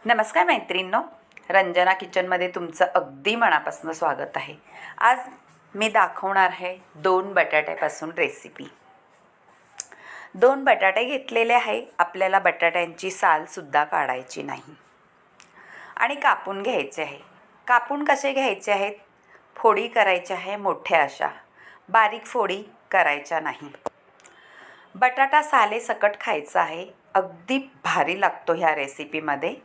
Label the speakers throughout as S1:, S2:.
S1: नमस्कार मैत्रिणींनो, रंजना किचनमध्ये तुमचं अगदी मनापासून स्वागत आहे। आज मी दाखवणार आहे 2 बटाट्यापासून रेसिपी। 2 बटाटे घेतलेले आहे। आपल्याला बटाट्यांची सालसुद्धा काढायची नाही आणि कापून घ्यायचे आहे। कापून कसे घ्यायचे आहेत? फोडी करायच्या आहे मोठ्या अशा, बारीक फोडी करायच्या नाही। बटाटा साले सकट खायचा आहे। अगदी भारी लागतो ह्या रेसिपीमध्ये,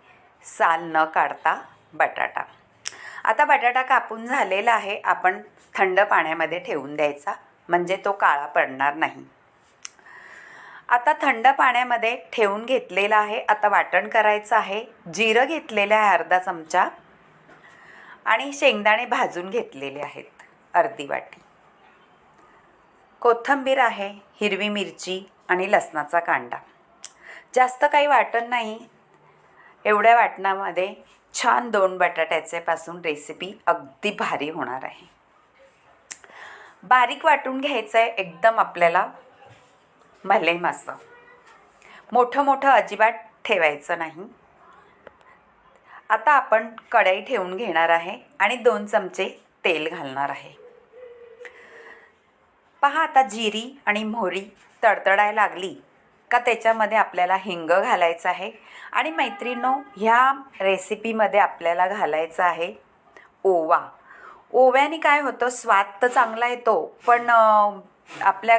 S1: साल न काढता बटाटा। आता बटाटा कापून झालेला आहे, आपण थंड पाण्यामध्ये ठेवून द्यायचा, म्हणजे तो काळा पडणार नाही। आता थंड पाण्यामध्ये ठेवून घेतलेला आहे। आता वाटण करायचं आहे। जिरं घेतलेलं आहे अर्धा चमचा आणि शेंगदाणे भाजून घेतलेले आहेत अर्धी वाटी। कोथिंबीर आहे, हिरवी मिरची आणि लसणाचा कांदा। जास्त काही वाटण नाही, एवढ्या वाटणामध्ये छान 2 बटाट्याचे पासून रेसिपी अगदी भारी होणार आहे। बारीक वाटून घ्यायचं आहे एकदम आपल्याला, मध्यम असं, मोठं मोठं अजिबात ठेवायचं नाही। आता आपण कढई ठेवून घेणार आहे आणि 2 चमचे तेल घालणार आहे। पहा, आता जिरी आणि मोहरी तडतडायला लागली का त्याच्यामध्ये आपल्याला हिंग घालायचं आहे। आणि मैत्रिणींनो, ह्या रेसिपीमध्ये आपल्याला घालायचं आहे ओवा। ओव्याने काय होतं, स्वाद तर चांगला येतो, पण आपल्या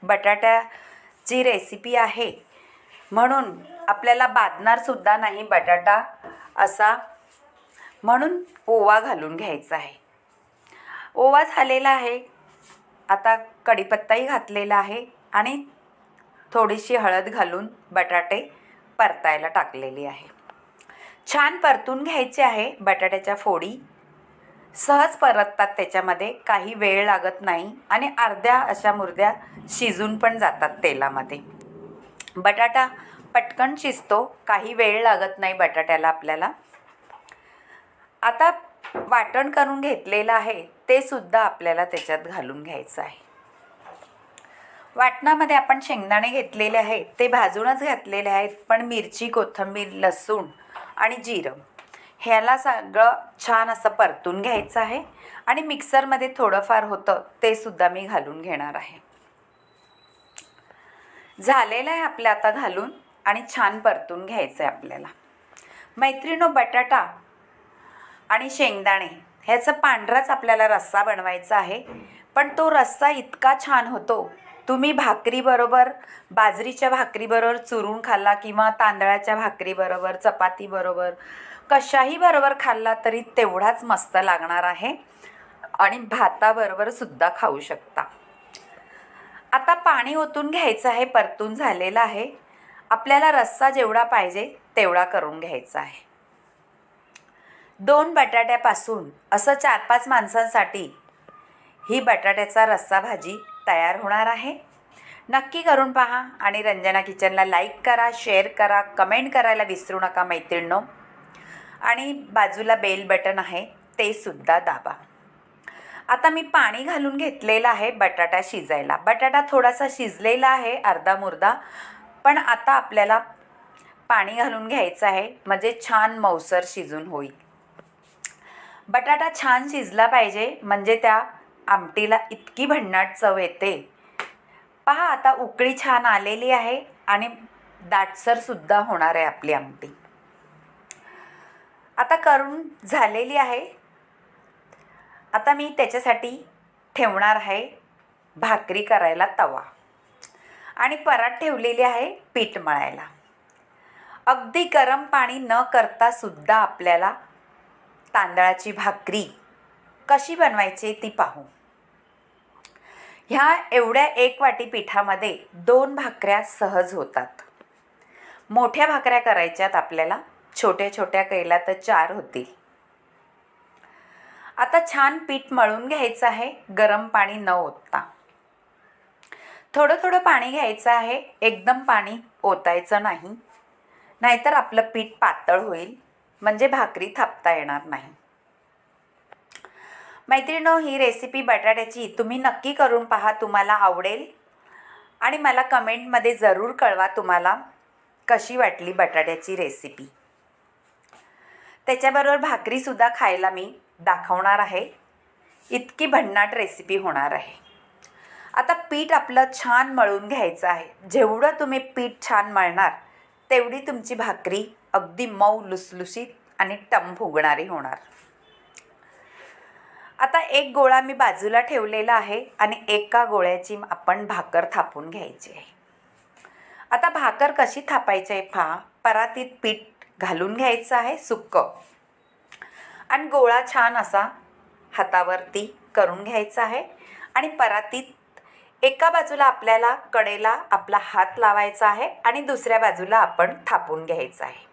S1: बटाट्याची रेसिपी आहे म्हणून आपल्याला बाधणारसुद्धा नाही बटाटा असा, म्हणून ओवा घालून घ्यायचा आहे। ओवा झालेला आहे। आता कढीपत्ताही घातलेला आहे आणि थोडीशी हळद घालून बटाटे परतायला टाकलेली आहे। छान परतून घ्यायचे आहे। बटाट्याच्या फोडी सहज परततात, त्याच्यामध्ये काही वेळ लागत नाही आणि अर्ध्या अशा मुर्द्या शिजून पण जातात तेलामध्ये। बटाटा पटकन शिजतो, काही वेळ लागत नाही बटाट्याला आपल्याला। आता वाटण करून घेतलेलं आहे ते सुद्धा आपल्याला त्याच्यात घालून घ्यायचं आहे। वाटणामध्ये आपण शेंगदाणे घेतलेले आहेत, ते भाजूनच घातलेले आहेत, पण मिरची, कोथिंबीर, लसूण आणि जिरं ह्याला सगळं छान असं परतून घ्यायचं आहे। आणि मिक्सरमध्ये थोडंफार होतं ते सुद्धा मी घालून घेणार आहे। झालेलं आहे आपलं आता घालून आणि छान परतून घ्यायचं आहे आपल्याला। मैत्रिणींनो, बटाटा आणि शेंगदाणे ह्याचा पांढराच आपल्याला रस्सा बनवायचा आहे, पण तो रस्सा इतका छान होतो, तुम्ही भाकरीबरोबर, बाजरीच्या भाकरीबरोबर चुरून खाल्ला किंवा तांदळाच्या भाकरीबरोबर, चपातीबरोबर, कशाही बरोबर खाल्ला तरी तेवढाच मस्त लागणार आहे आणि भाताबरोबर सुद्धा खाऊ शकता। आता पाणी ओतून घ्यायचं आहे, परतून झालेलं आहे। आपल्याला रस्सा जेवढा पाहिजे तेवढा करून घ्यायचा आहे। 2 बटाट्यापासून असं 4-5 माणसांसाठी ही बटाट्याचा रस्सा भाजी तयार होणार आहे। नक्की करून पहा आणि रंजना किचनला लाईक करा, शेअर करा, कमेंट करायला विसरू नका मैत्रिणींनो। आणि बाजूला बेल बटन आहे ते सुद्धा दाबा। आता मी पाणी घालून घेतलेलं आहे बटाटा शिजायला। बटाटा थोडासा शिजलेला आहे अर्धा मुर्दा, पण आता आपल्याला पाणी घालून घ्यायचं आहे, म्हणजे छान मऊसर शिजून होईल। बटाटा छान शिजला पाहिजे, म्हणजे त्या आमटीला इतकी भन्नाट चव येते। पहा, आता उकळी छान आलेली आहे आणि दाटसर सुद्धा होणार आहे आपली आमटी। आता करून झालेली आहे। आता मी त्याच्यासाठी ठेवणार आहे भाकरी करायला तवा आणि परात ठेवलेली आहे पीठ मळायला। अगदी गरम पाणी न करता सुद्धा आपल्याला तांदळाची भाकरी कशी बनवायची ती पाहू। ह्या एवढ्या 1 वाटी पिठामध्ये 2 भाकऱ्या सहज होतात। मोठ्या भाकऱ्या करायच्यात आपल्याला, छोट्या छोट्या केल्या तर 4 होतील। आता छान पीठ मळून घ्यायचं आहे, गरम पाणी न ओतता। थोडं थोडं पाणी घ्यायचं आहे, एकदम पाणी ओतायचं नाही, नाहीतर आपलं पीठ पातळ होईल, म्हणजे भाकरी थापता येणार नाही। मैत्रिणींनो, ही रेसिपी बटाट्याची तुम्ही नक्की करून पहा, तुम्हाला आवडेल आणि मला कमेंटमध्ये जरूर कळवा तुम्हाला कशी वाटली बटाट्याची रेसिपी। त्याच्याबरोबर भाकरीसुद्धा खायला मी दाखवणार आहे. इतकी भन्नाट रेसिपी होणार आहे. आता पीठ आपलं छान मळून घ्यायचं आहे. जेवढं तुम्ही पीठ छान मळणार तेवढी तुमची भाकरी अगदी मऊ लुसलुशीत आणि टम फुगणारी होणार. आता एक गोळा मी बाजूला ठेवलेला आहे आणि एका गोळ्याची आपण भाकर थापून घ्यायची आहे. आता भाकर कशी थापायची आहे पहा. परातीत पीठ घालून घ्यायचं आहे सुक्कं आणि गोळा छान असा हातावरती करून घ्यायचा आहे आणि परातीत एका बाजूला आपल्याला कडेला आपला हात लावायचा आहे आणि दुसऱ्या बाजूला आपण थापून घ्यायचं आहे.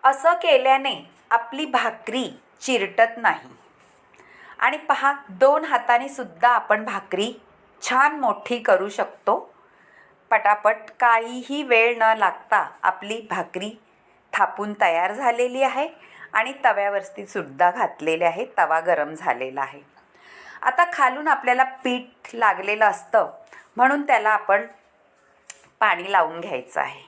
S1: असं केल्याने आपली भाकरी चिरटत नाही. आणि पहा, 2 हाताने सुद्धा आपण भाकरी छान मोठी करू शकतो. पटापट काहीही वेळ न लागता आपली भाकरी थापून तयार झालेली आहे आणि तव्यावरती सुद्धा घातलेले आहे. तवा गरम झालेला आहे. आता खालून आपल्याला पीठ लागलेलं असतं म्हणून त्याला आपण पाणी लावून घ्यायचं आहे.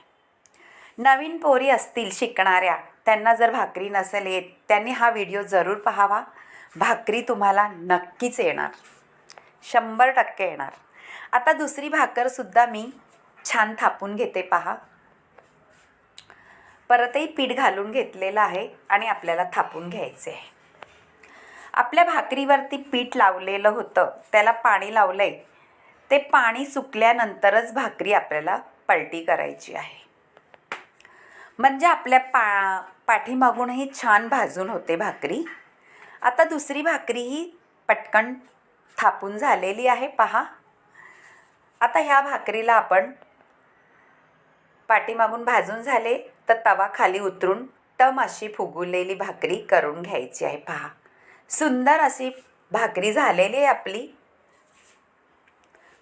S1: नवीन पोरी असतील शिकणाऱ्या, त्यांना जर भाकरी नसेल येत, त्यांनी हा व्हिडिओ जरूर पाहावा. भाकरी तुम्हाला नक्कीच येणार, 100% येणार. आता दुसरी भाकरसुद्धा मी छान थापून घेते पहा. परतही पीठ घालून घेतलेलं आहे आणि आपल्याला थापून घ्यायचे आहे. आपल्या भाकरीवरती पीठ लावलेलं होतं, त्याला पाणी लावलं आहे. ते पाणी सुकल्यानंतरच भाकरी आपल्याला पलटी करायची आहे. म्हणजे आपल्या पाठीमागूनही छान भाजून होते भाकरी. आता दुसरी भाकरीही पटकन थापून झालेली आहे पहा. आता ह्या भाकरीला आपण पाठीमागून भाजून झाले तर तवा खाली उतरून टम अशी फुगवलेली भाकरी करून घ्यायची आहे पहा. सुंदर अशी भाकरी झालेली आहे आपली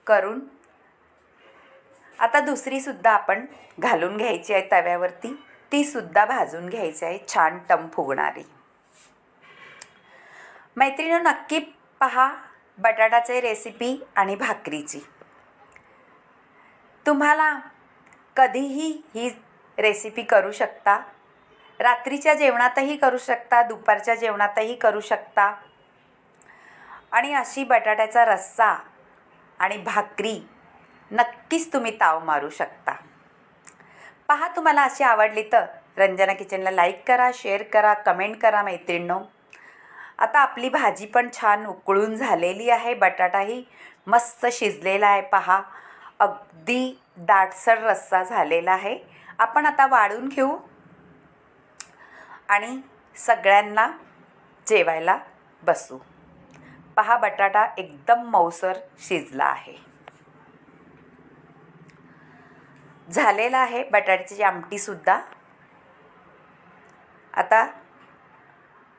S1: करून. आता दुसरीसुद्धा आपण घालून घ्यायची आहे तव्यावरती. तीसुद्धा भाजून घ्यायची आहे छान टम फुगणारी. मैत्रिणी, नक्की पहा बटाटाची रेसिपी आणि भाकरीची. तुम्हाला कधीही ही रेसिपी करू शकता. रात्रीच्या जेवणातही करू शकता, दुपारच्या जेवणातही करू शकता. आणि अशी बटाट्याचा रस्सा आणि भाकरी नक्कीच तुम्ही ताव मारू शकता. पहा, तुम्हाला अशी आवडली तर रंजना किचनला लाईक करा, शेअर करा, कमेंट करा मैत्रिणींनो. आता आपली भाजी पण छान उकळून झालेली आहे. बटाटाही मस्त शिजलेला आहे पहा. अगदी दाटसर रस्सा झालेला आहे. आपण आता वाढून घेऊ आणि सगळ्यांना जेवायला बसू. पहा, बटाटा एकदम मऊसर शिजला आहे. झालेला आहे बटाट्याची आमटीसुद्धा. आता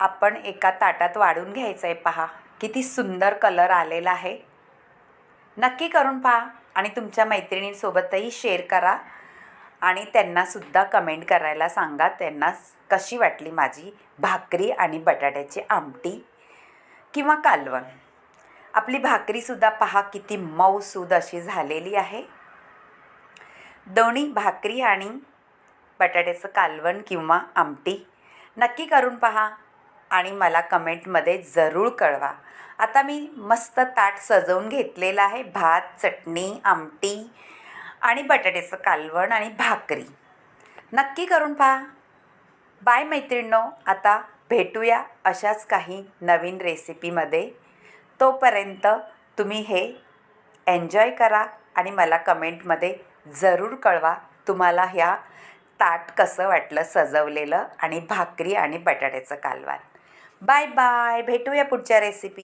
S1: आपण एका ताटात वाढून घ्यायचं आहे पहा. किती सुंदर कलर आलेला आहे. नक्की करून पहा आणि तुमच्या मैत्रिणींसोबतही शेअर करा आणि त्यांनासुद्धा कमेंट करायला सांगा त्यांना कशी वाटली माझी भाकरी आणि बटाट्याची आमटी किंवा कालवण. आपली भाकरीसुद्धा पहा किती मऊसूद अशी झालेली आहे. दोन्ही भाकरी आणि बटाट्याचं कालवण किंवा आमटी नक्की करून पहा आणि मला कमेंटमध्ये जरूर कळवा. आता मी मस्त ताट सजवून घेतलेलं आहे. भात, चटणी, आमटी आणि बटाट्याचं कालवण आणि भाकरी. नक्की करून पहा. बाय मैत्रिणींनो. आता भेटूया अशाच काही नवीन रेसिपीमध्ये. तोपर्यंत तुम्ही हे एन्जॉय करा आणि मला कमेंटमध्ये जरूर कळवा तुम्हाला ह्या ताट कसं वाटलं सजवलेलं आणि भाकरी आणि बटाट्याचं कालवण. Bye bye. भेटूया पुढच्या रेसिपी.